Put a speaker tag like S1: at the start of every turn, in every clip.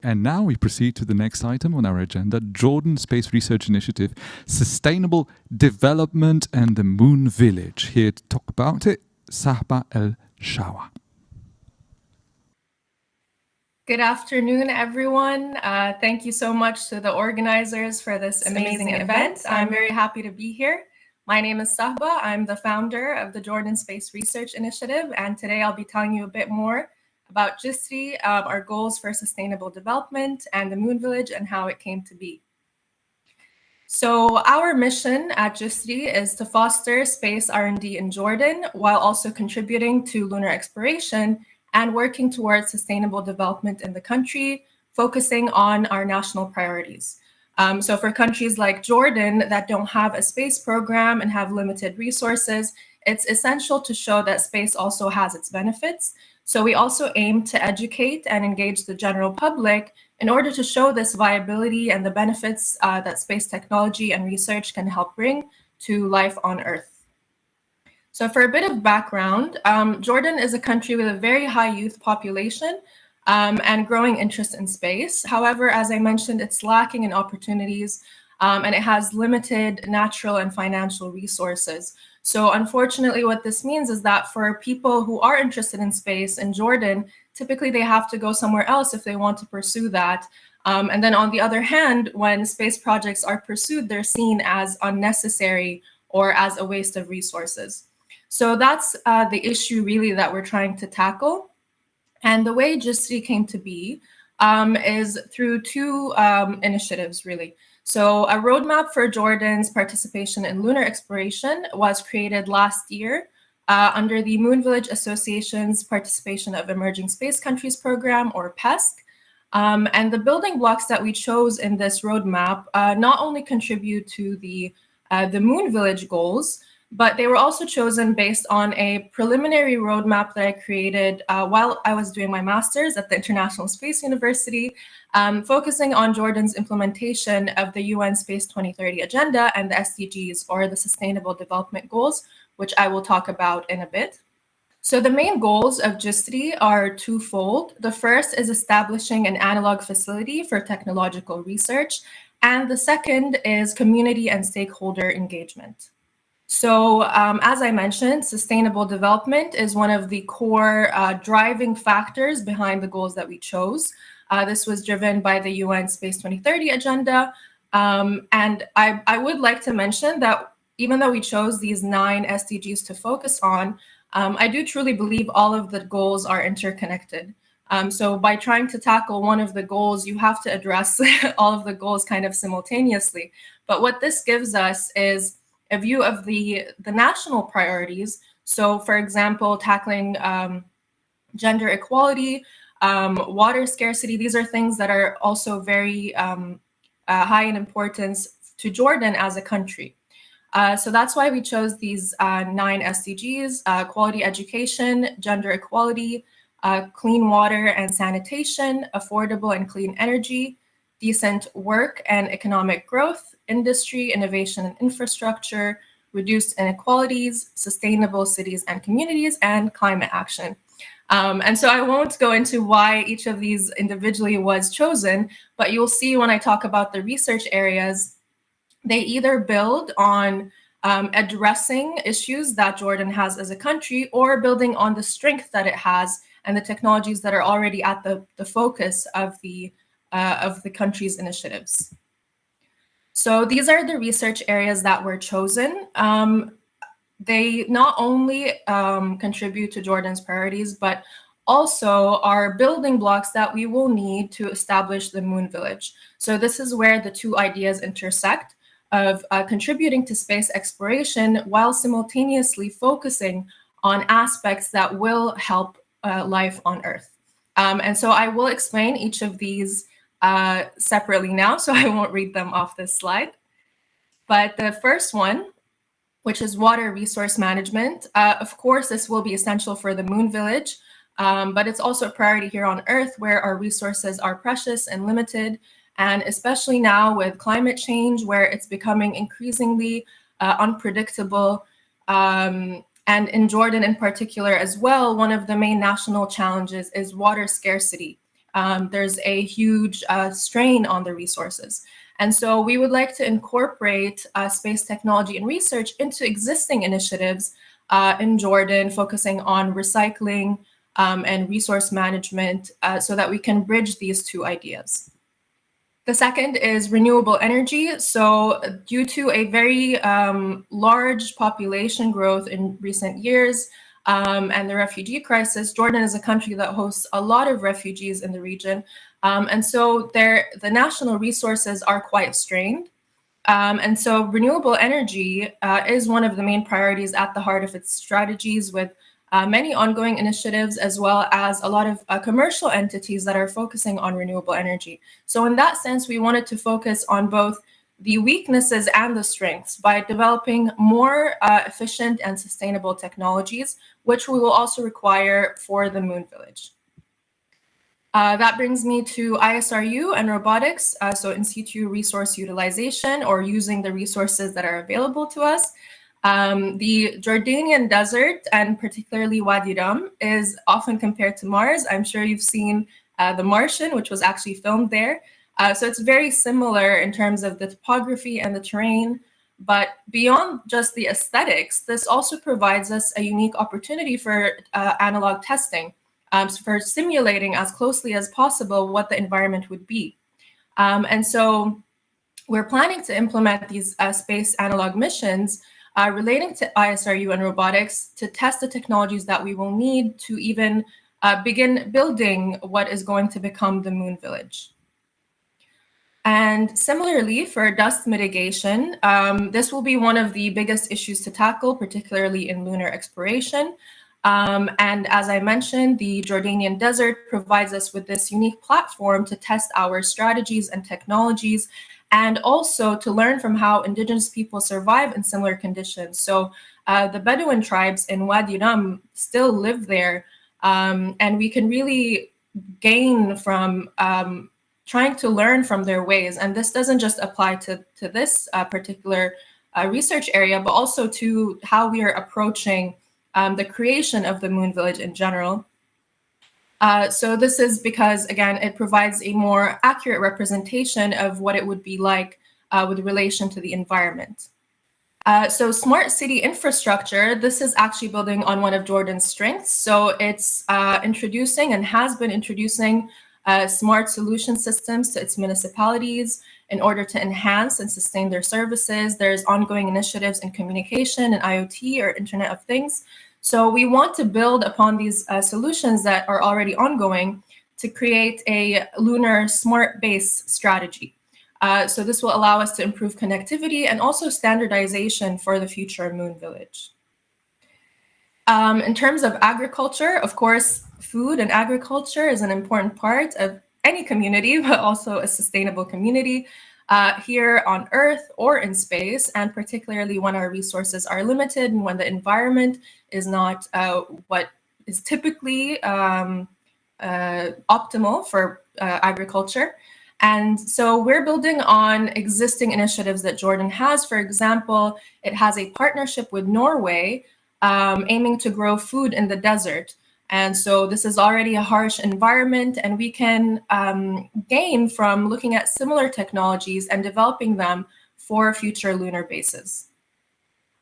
S1: And now we proceed to the next item on our agenda, Jordan Space Research Initiative, Sustainable Development and the Moon Village. Here to talk about it, Sahba El-Shawa.
S2: Good afternoon, everyone. Thank you so much to the organizers for this amazing event. I'm very happy to be here. My name is Sahba. I'm the founder of the Jordan Space Research Initiative, and today I'll be telling you a bit more about JSRI, our goals for sustainable development, and the Moon Village and how it came to be. So our mission at JSRI is to foster space R&D in Jordan while also contributing to lunar exploration and working towards sustainable development in the country, focusing on our national priorities. So for countries like Jordan that don't have a space program and have limited resources, it's essential to show that space also has its benefits. So we also aim to educate and engage the general public in order to show this viability and the benefits that space technology and research can help bring to life on Earth. So for a bit of background, Jordan is a country with a very high youth population and growing interest in space. However, as I mentioned, it's lacking in opportunities and it has limited natural and financial resources. So unfortunately, what this means is that for people who are interested in space in Jordan, typically they have to go somewhere else if they want to pursue that. And then on the other hand, when space projects are pursued, they're seen as unnecessary or as a waste of resources. So that's the issue really that we're trying to tackle. And the way JSRI came to be is through two initiatives, really. So a roadmap for Jordan's participation in lunar exploration was created last year under the Moon Village Association's Participation of Emerging Space Countries program, or PESC. And the building blocks that we chose in this roadmap not only contribute to the Moon Village goals, but they were also chosen based on a preliminary roadmap that I created while I was doing my master's at the International Space University, focusing on Jordan's implementation of the UN Space 2030 Agenda and the SDGs, or the Sustainable Development Goals, which I will talk about in a bit. So the main goals of JSRI are twofold. The first is establishing an analog facility for technological research, and the second is community and stakeholder engagement. So as I mentioned, sustainable development is one of the core driving factors behind the goals that we chose. This was driven by the UN Space 2030 agenda. And I would like to mention that even though we chose these 9 SDGs to focus on, I do truly believe all of the goals are interconnected. So by trying to tackle one of the goals, you have to address all of the goals kind of simultaneously. But what this gives us is a view of the national priorities. So for example, tackling gender equality, water scarcity, these are things that are also very high in importance to Jordan as a country. So that's why we chose these 9 SDGs: quality education, gender equality, clean water and sanitation, affordable and clean energy, decent work and economic growth, industry, innovation and infrastructure, reduced inequalities, sustainable cities and communities, and climate action. And so I won't go into why each of these individually was chosen, but you'll see when I talk about the research areas, they either build on addressing issues that Jordan has as a country, or building on the strength that it has and the technologies that are already at the focus of the country's initiatives. So these are the research areas that were chosen. They not only contribute to Jordan's priorities, but also are building blocks that we will need to establish the Moon Village. So this is where the two ideas intersect of contributing to space exploration while simultaneously focusing on aspects that will help life on Earth. And so I will explain each of these separately now, so I won't read them off this slide. But the first one, which is water resource management, of course, this will be essential for the Moon Village, but it's also a priority here on Earth, where our resources are precious and limited, and especially now with climate change, where it's becoming increasingly unpredictable. And in Jordan in particular as well, one of the main national challenges is water scarcity. there's a huge strain on the resources. And so we would like to incorporate space technology and research into existing initiatives in Jordan, focusing on recycling and resource management so that we can bridge these two ideas. The second is renewable energy. So due to a very large population growth in recent years and the refugee crisis, Jordan is a country that hosts a lot of refugees in the region. And so the national resources are quite strained. And so renewable energy is one of the main priorities at the heart of its strategies, with many ongoing initiatives, as well as a lot of commercial entities that are focusing on renewable energy. So in that sense, we wanted to focus on both the weaknesses and the strengths by developing more efficient and sustainable technologies, which we will also require for the Moon Village. That brings me to ISRU and robotics, so in situ resource utilization, or using the resources that are available to us. The Jordanian desert, and particularly Wadi Rum, is often compared to Mars. I'm sure you've seen The Martian, which was actually filmed there. So it's very similar in terms of the topography and the terrain. But beyond just the aesthetics, this also provides us a unique opportunity for analog testing, for simulating as closely as possible what the environment would be. And so we're planning to implement these space analog missions relating to ISRU and robotics to test the technologies that we will need to even begin building what is going to become the Moon Village. And similarly, for dust mitigation, this will be one of the biggest issues to tackle, particularly in lunar exploration. And as I mentioned, the Jordanian desert provides us with this unique platform to test our strategies and technologies, and also to learn from how indigenous people survive in similar conditions. So the Bedouin tribes in Wadi Rum still live there, and we can really gain from trying to learn from their ways. And this doesn't just apply to this particular research area, but also to how we are approaching the creation of the Moon Village in general. So this is because, again, it provides a more accurate representation of what it would be like with relation to the environment. So smart city infrastructure, this is actually building on one of Jordan's strengths. So it's introducing and has been introducing smart solution systems to its municipalities in order to enhance and sustain their services. There's ongoing initiatives in communication and IoT, or Internet of Things. So we want to build upon these solutions that are already ongoing to create a lunar smart base strategy. So this will allow us to improve connectivity and also standardization for the future Moon Village. In terms of agriculture, of course, food and agriculture is an important part of any community, but also a sustainable community here on Earth or in space, and particularly when our resources are limited and when the environment is not what is typically optimal for agriculture. And so we're building on existing initiatives that Jordan has. For example, it has a partnership with Norway aiming to grow food in the desert. And so this is already a harsh environment, and we can gain from looking at similar technologies and developing them for future lunar bases.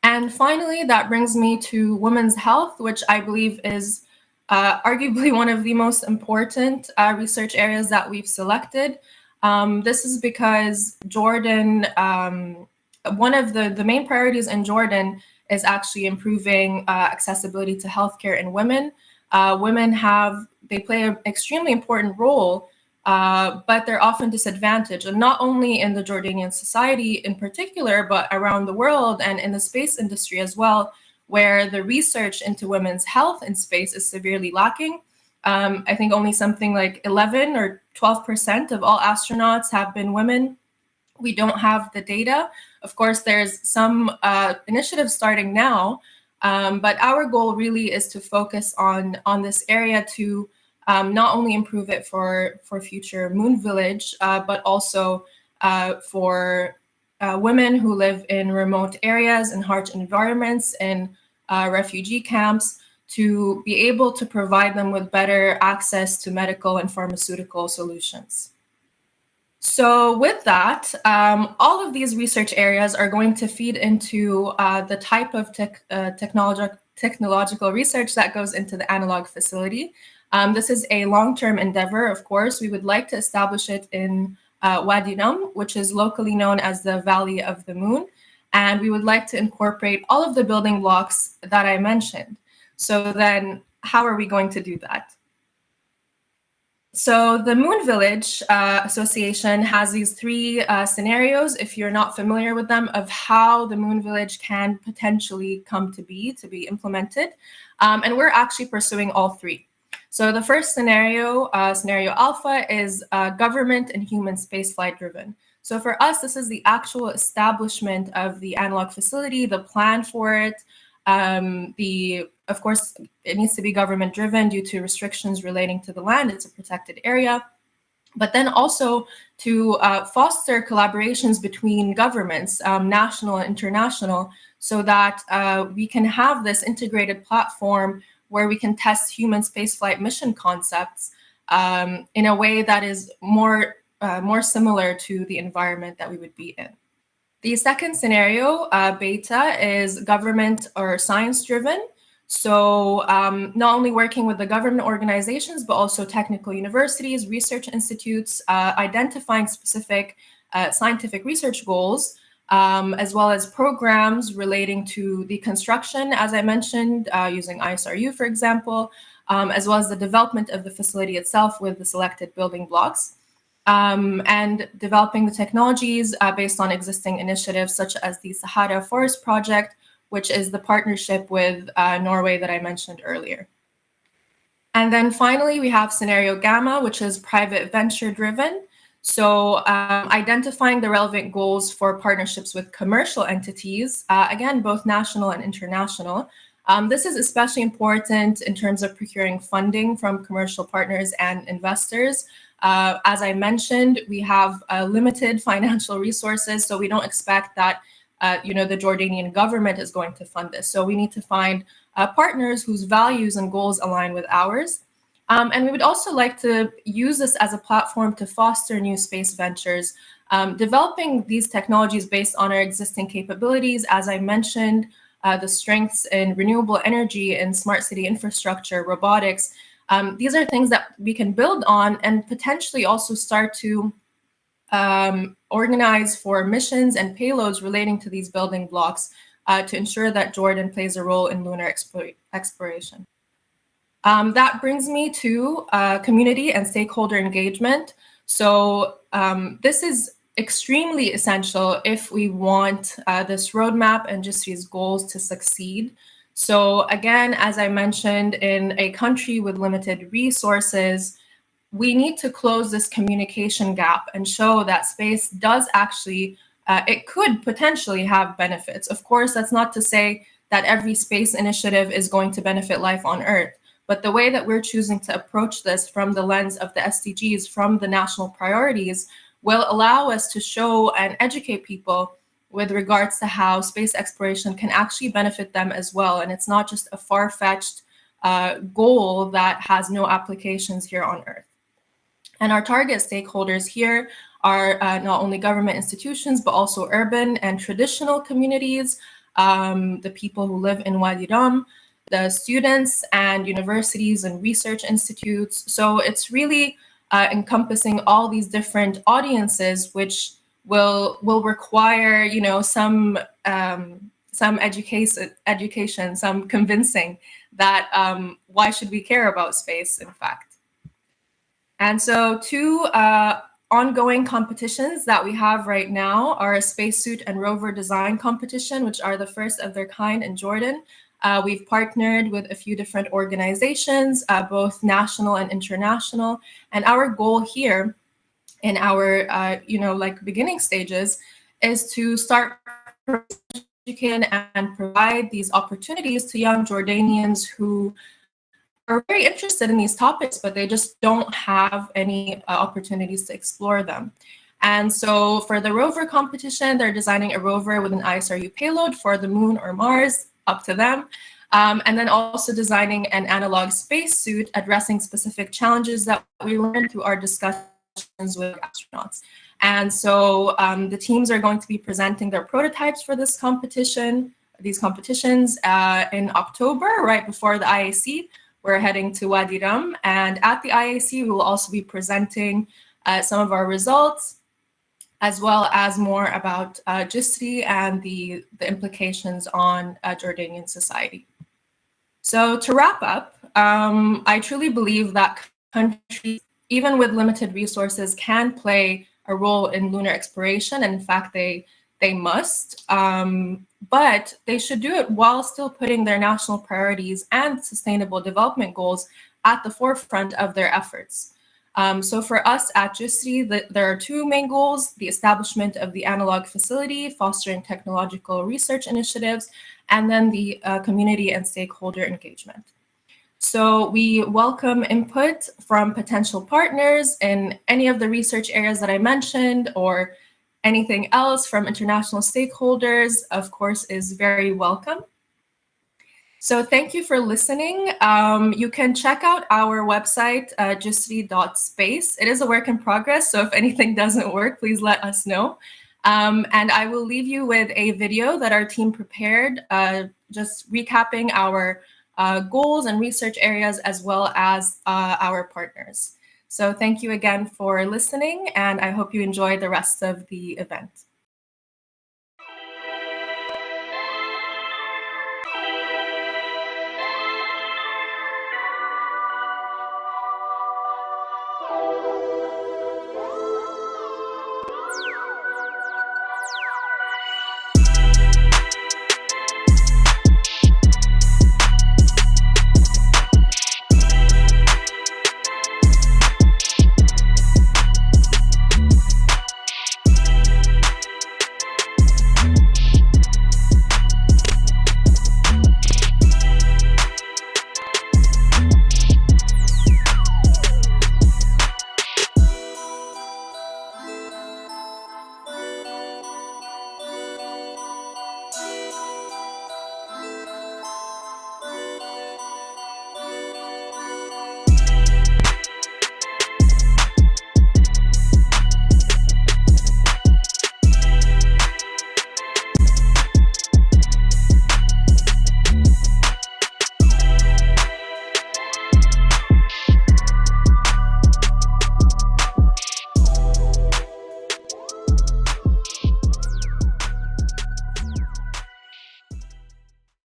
S2: And finally, that brings me to women's health, which I believe is arguably one of the most important research areas that we've selected. This is because Jordan, one of the main priorities in Jordan is actually improving accessibility to healthcare in women. Women play an extremely important role, but they're often disadvantaged, and not only in the Jordanian society in particular, but around the world and in the space industry as well, where the research into women's health in space is severely lacking. I think only something like 11 or 12% of all astronauts have been women. We don't have the data. Of course, there's some initiatives starting now, but our goal really is to focus on this area to not only improve it for future Moon Village, but also for women who live in remote areas and harsh environments, in refugee camps. to be able to provide them with better access to medical and pharmaceutical solutions. So with that, all of these research areas are going to feed into the type of technological research that goes into the analog facility. This is a long-term endeavor, of course. We would like to establish it in Wadi Rum, which is locally known as the Valley of the Moon. And we would like to incorporate all of the building blocks that I mentioned. So then how are we going to do that? So the Moon Village Association has these three scenarios, if you're not familiar with them, of how the Moon Village can potentially come to be implemented. And we're actually pursuing all three. So the first scenario, scenario alpha, is government and human spaceflight driven. So for us, this is the actual establishment of the analog facility, the plan for it. Of course, it needs to be government driven due to restrictions relating to the land. It's a protected area. But then also to foster collaborations between governments, national and international, so that we can have this integrated platform where we can test human spaceflight mission concepts in a way that is more similar to the environment that we would be in. The second scenario, beta, is government or science-driven. So not only working with the government organizations, but also technical universities, research institutes, identifying specific scientific research goals, as well as programs relating to the construction, as I mentioned, using ISRU, for example, as well as the development of the facility itself with the selected building blocks. And developing the technologies based on existing initiatives such as the Sahara Forest Project, which is the partnership with Norway that I mentioned earlier. And then finally, we have scenario gamma, which is private venture driven. So identifying the relevant goals for partnerships with commercial entities, again, both national and international. This is especially important in terms of procuring funding from commercial partners and investors. As I mentioned, we have limited financial resources, so we don't expect that the Jordanian government is going to fund this. So we need to find partners whose values and goals align with ours. And we would also like to use this as a platform to foster new space ventures, developing these technologies based on our existing capabilities. As I mentioned, the strengths in renewable energy and smart city infrastructure, robotics. These are things that we can build on and potentially also start to organize for missions and payloads relating to these building blocks to ensure that Jordan plays a role in lunar exploration. That brings me to community and stakeholder engagement. So this is extremely essential if we want this roadmap and JSRI's goals to succeed. So again, as I mentioned, in a country with limited resources, we need to close this communication gap and show that space does actually, it could potentially have benefits. Of course, that's not to say that every space initiative is going to benefit life on Earth, but the way that we're choosing to approach this from the lens of the SDGs, from the national priorities, will allow us to show and educate people with regards to how space exploration can actually benefit them as well. And it's not just a far-fetched goal that has no applications here on Earth. And our target stakeholders here are not only government institutions, but also urban and traditional communities, the people who live in Wadi Rum, the students and universities and research institutes. So it's really encompassing all these different audiences, which will require, some education, some convincing that why should we care about space, in fact. And so two ongoing competitions that we have right now are a spacesuit and rover design competition, which are the first of their kind in Jordan. We've partnered with a few different organizations, both national and international. And our goal here in our, beginning stages is to start educating and provide these opportunities to young Jordanians who are very interested in these topics, but they just don't have any opportunities to explore them. And so for the rover competition, they're designing a rover with an ISRU payload for the moon or Mars, up to them. and then also designing an analog spacesuit addressing specific challenges that we learned through our discussions with astronauts. And so the teams are going to be presenting their prototypes for these competitions in October, right before the IAC. We're heading to Wadi Rum, and at the IAC, we will also be presenting some of our results, as well as more about JSRI and the implications on Jordanian society. So to wrap up, I truly believe that countries, even with limited resources, can play a role in lunar exploration. And in fact, they must, but they should do it while still putting their national priorities and sustainable development goals at the forefront of their efforts. So for us at JSRI, there are two main goals: the establishment of the analog facility, fostering technological research initiatives, and then the community and stakeholder engagement. So we welcome input from potential partners in any of the research areas that I mentioned, or anything else from international stakeholders, of course, is very welcome. So thank you for listening. You can check out our website, jsri.space. It is a work in progress, so if anything doesn't work, please let us know. And I will leave you with a video that our team prepared, just recapping our goals and research areas, as well as our partners. So thank you again for listening, and I hope you enjoy the rest of the event.